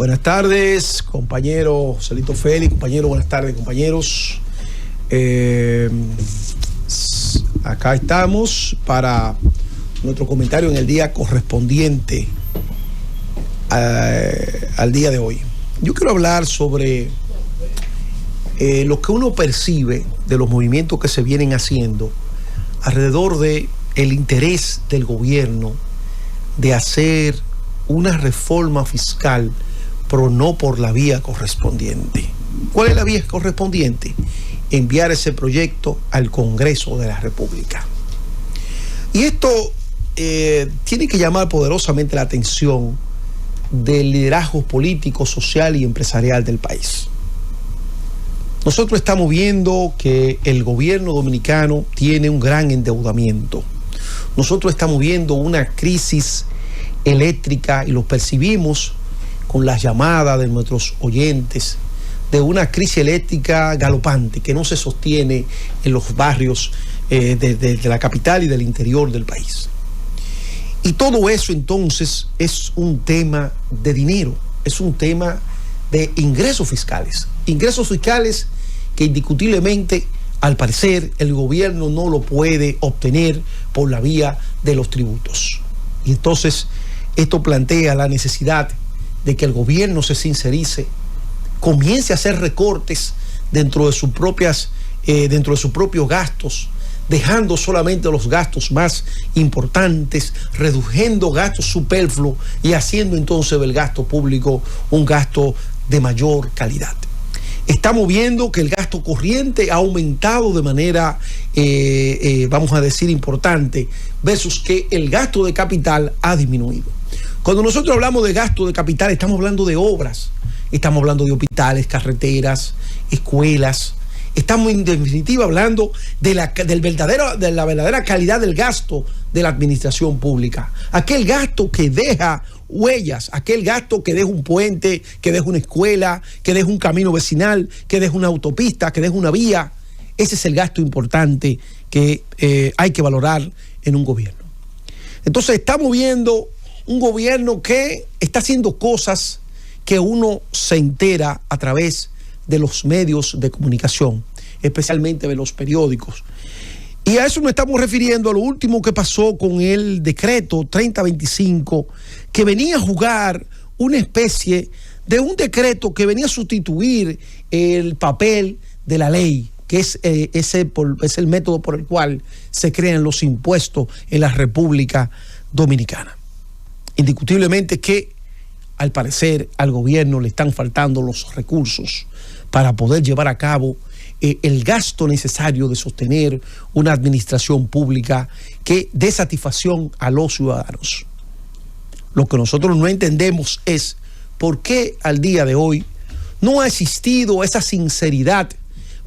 Buenas tardes, compañero Celito Félix, compañero, buenas tardes, compañeros. Acá estamos para nuestro comentario en el día correspondiente al día de hoy. Yo quiero hablar sobre lo que uno percibe de los movimientos que se vienen haciendo alrededor de el interés del gobierno de hacer una reforma fiscal, pero no por la vía correspondiente. ¿Cuál es la vía correspondiente? Enviar ese proyecto al Congreso de la República. Y esto tiene que llamar poderosamente la atención del liderazgo político, social y empresarial del país. Nosotros estamos viendo que el gobierno dominicano tiene un gran endeudamiento. Nosotros estamos viendo una crisis eléctrica y lo percibimos con las llamadas de nuestros oyentes de una crisis eléctrica galopante que no se sostiene en los barrios de la capital y del interior del país. Y todo eso entonces es un tema de dinero, es un tema de ingresos fiscales que indiscutiblemente, al parecer, el gobierno no lo puede obtener por la vía de los tributos. Y entonces esto plantea la necesidad de que el gobierno se sincerice, comience a hacer recortes dentro de sus propios gastos, dejando solamente los gastos más importantes, reduciendo gastos superfluos y haciendo entonces del gasto público un gasto de mayor calidad. Estamos viendo que el gasto corriente ha aumentado de manera, vamos a decir, importante, versus que el gasto de capital ha disminuido. Cuando nosotros hablamos de gasto de capital, estamos hablando de obras, estamos hablando de hospitales, carreteras, escuelas. Estamos en definitiva hablando de la verdadera calidad del gasto de la administración pública. Aquel gasto que deja huellas, aquel gasto que deja un puente, que deja una escuela, que deja un camino vecinal, que deja una autopista, que deja una vía. Ese es el gasto importante que hay que valorar en un gobierno. Entonces estamos viendo un gobierno que está haciendo cosas que uno se entera a través de los medios de comunicación, especialmente de los periódicos. Y a eso nos estamos refiriendo a lo último que pasó con el decreto 3025, que venía a jugar una especie de un decreto que venía a sustituir el papel de la ley, que es el método por el cual se crean los impuestos en la República Dominicana. Indiscutiblemente que, al parecer, al gobierno le están faltando los recursos para poder llevar a cabo el gasto necesario de sostener una administración pública que dé satisfacción a los ciudadanos. Lo que nosotros no entendemos es por qué al día de hoy no ha existido esa sinceridad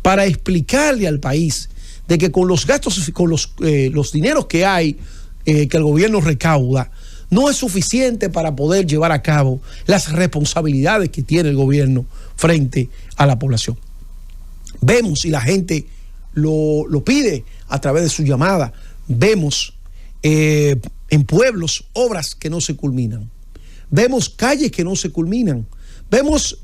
para explicarle al país de que con los gastos, con los dineros que hay, que el gobierno recauda, no es suficiente para poder llevar a cabo las responsabilidades que tiene el gobierno frente a la población. Vemos, y la gente lo pide a través de su llamada, vemos en pueblos obras que no se culminan, vemos calles que no se culminan, vemos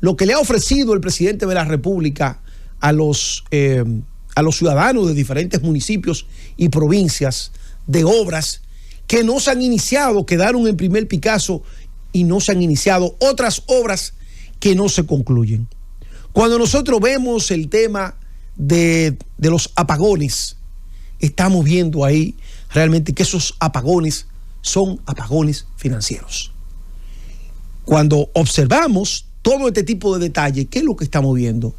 lo que le ha ofrecido el presidente de la República a los ciudadanos de diferentes municipios y provincias, de obras que no se han iniciado, quedaron en primer Picasso y no se han iniciado otras obras que no se concluyen. Cuando nosotros vemos el tema de los apagones, estamos viendo ahí realmente que esos apagones son apagones financieros. Cuando observamos todo este tipo de detalles, ¿qué es lo que estamos viendo?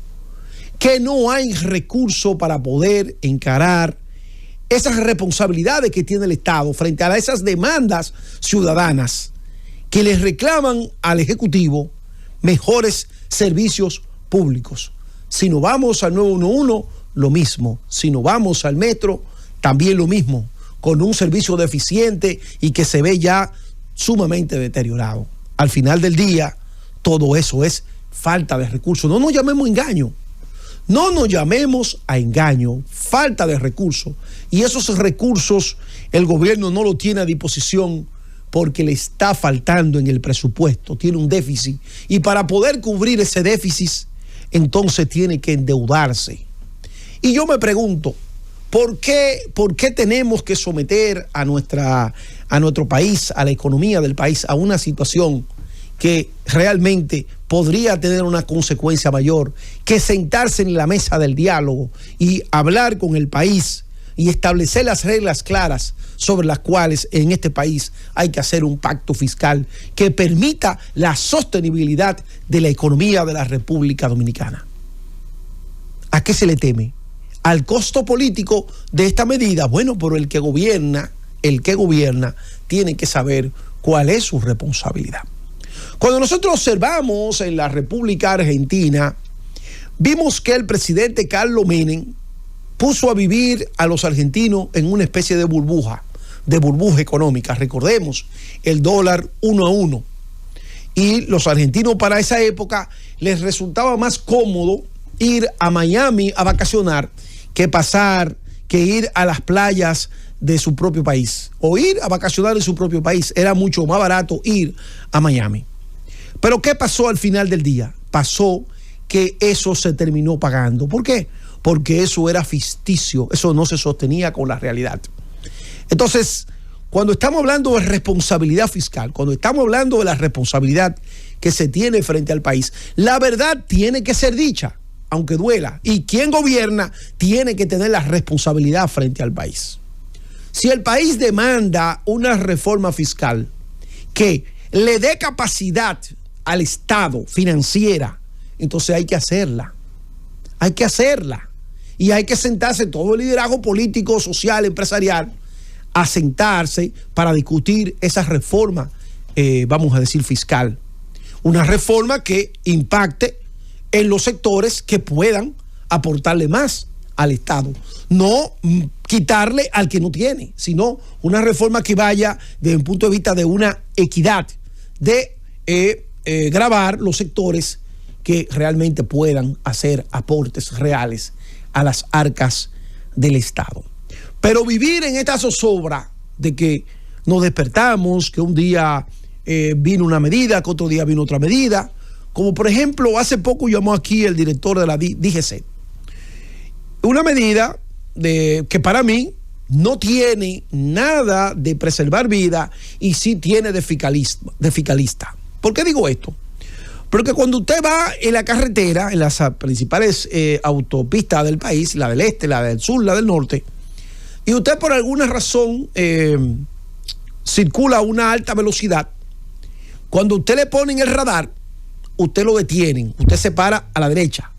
Que no hay recurso para poder encarar esas responsabilidades que tiene el Estado frente a esas demandas ciudadanas que les reclaman al Ejecutivo mejores servicios públicos. Si nos vamos al 911, lo mismo. Si nos vamos al metro, también lo mismo, con un servicio deficiente y que se ve ya sumamente deteriorado. Al final del día, todo eso es falta de recursos. No nos llamemos engaño. No nos llamemos a engaño, falta de recursos. Y esos recursos el gobierno no lo tiene a disposición porque le está faltando en el presupuesto, tiene un déficit, y para poder cubrir ese déficit, entonces tiene que endeudarse. Y yo me pregunto, ¿por qué tenemos que someter a nuestro país, a la economía del país, a una situación que realmente podría tener una consecuencia mayor que sentarse en la mesa del diálogo y hablar con el país y establecer las reglas claras sobre las cuales en este país hay que hacer un pacto fiscal que permita la sostenibilidad de la economía de la República Dominicana? ¿A qué se le teme? ¿Al costo político de esta medida? Bueno, pero el que gobierna tiene que saber cuál es su responsabilidad. Cuando nosotros observamos en la República Argentina, vimos que el presidente Carlos Menem puso a vivir a los argentinos en una especie de burbuja económica. Recordemos, el dólar 1 a 1. Y los argentinos para esa época les resultaba más cómodo ir a Miami a vacacionar que ir a las playas de su propio país o ir a vacacionar en su propio país. Era mucho más barato ir a Miami. Pero ¿qué pasó al final del día? Pasó que eso se terminó pagando. ¿Por qué? Porque eso era ficticio, eso no se sostenía con la realidad. Entonces, cuando estamos hablando de responsabilidad fiscal, cuando estamos hablando de la responsabilidad que se tiene frente al país, la verdad tiene que ser dicha, aunque duela. Y quien gobierna tiene que tener la responsabilidad frente al país. Si el país demanda una reforma fiscal que le dé capacidad al Estado financiera, entonces hay que hacerla. Hay que hacerla. Y hay que sentarse todo el liderazgo político, social, empresarial, a sentarse para discutir esa reforma, vamos a decir, fiscal. Una reforma que impacte en los sectores que puedan aportarle más al Estado. No quitarle al que no tiene, sino una reforma que vaya desde un punto de vista de una equidad, de gravar los sectores que realmente puedan hacer aportes reales a las arcas del Estado. Pero vivir en esta zozobra de que nos despertamos, que un día vino una medida, que otro día vino otra medida, como por ejemplo, hace poco llamó aquí el director de la DGC. Una medida que para mí no tiene nada de preservar vida y sí tiene de fiscalista. ¿Por qué digo esto? Porque cuando usted va en la carretera, en las principales autopistas del país, la del este, la del sur, la del norte, y usted por alguna razón circula a una alta velocidad, cuando usted le ponen el radar, usted lo detienen, usted se para a la derecha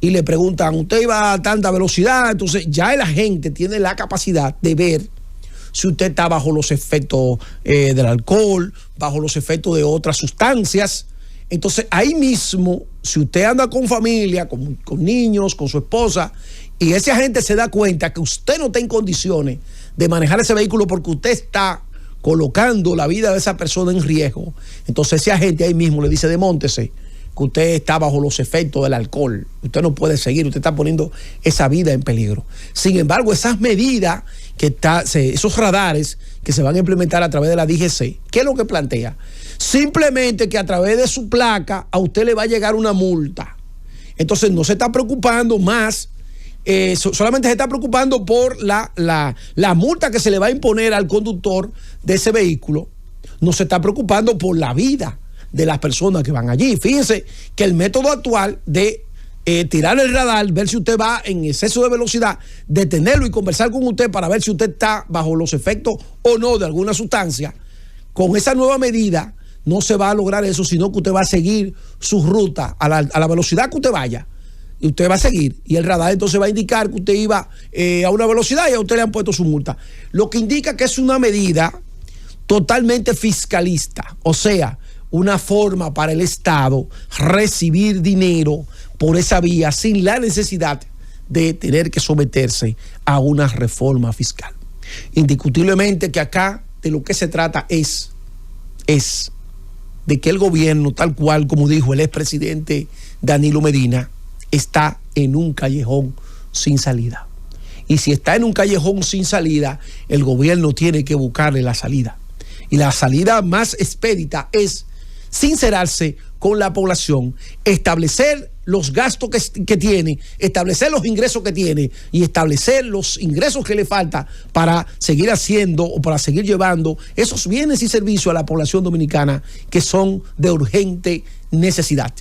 y le preguntan, ¿usted iba a tanta velocidad? Entonces ya el agente tiene la capacidad de ver si usted está bajo los efectos del alcohol, bajo los efectos de otras sustancias. Entonces ahí mismo, si usted anda con familia, con niños, con su esposa, y ese agente se da cuenta que usted no está en condiciones de manejar ese vehículo porque usted está colocando la vida de esa persona en riesgo, entonces ese agente ahí mismo le dice, demóntese, que usted está bajo los efectos del alcohol, usted no puede seguir, usted está poniendo esa vida en peligro. Sin embargo, esas medidas esos radares que se van a implementar a través de la DGC, ¿qué es lo que plantea? Simplemente que a través de su placa a usted le va a llegar una multa. Entonces no se está preocupando más, solamente se está preocupando por la multa que se le va a imponer al conductor de ese vehículo. No se está preocupando por la vida de las personas que van allí. Fíjense que el método actual de tirar el radar, ver si usted va en exceso de velocidad, detenerlo y conversar con usted para ver si usted está bajo los efectos o no de alguna sustancia, con esa nueva medida no se va a lograr eso, sino que usted va a seguir su ruta a la velocidad que usted vaya. Y usted va a seguir. Y el radar entonces va a indicar que usted iba a una velocidad y a usted le han puesto su multa. Lo que indica que es una medida totalmente fiscalista. O sea, una forma para el Estado recibir dinero por esa vía sin la necesidad de tener que someterse a una reforma fiscal. Indiscutiblemente que acá de lo que se trata es de que el gobierno, tal cual como dijo el expresidente Danilo Medina, está en un callejón sin salida. Y si está en un callejón sin salida, el gobierno tiene que buscarle la salida. Y la salida más expedita es sincerarse con la población, establecer los gastos que tiene, establecer los ingresos que tiene y establecer los ingresos que le falta para seguir haciendo o para seguir llevando esos bienes y servicios a la población dominicana que son de urgente necesidad.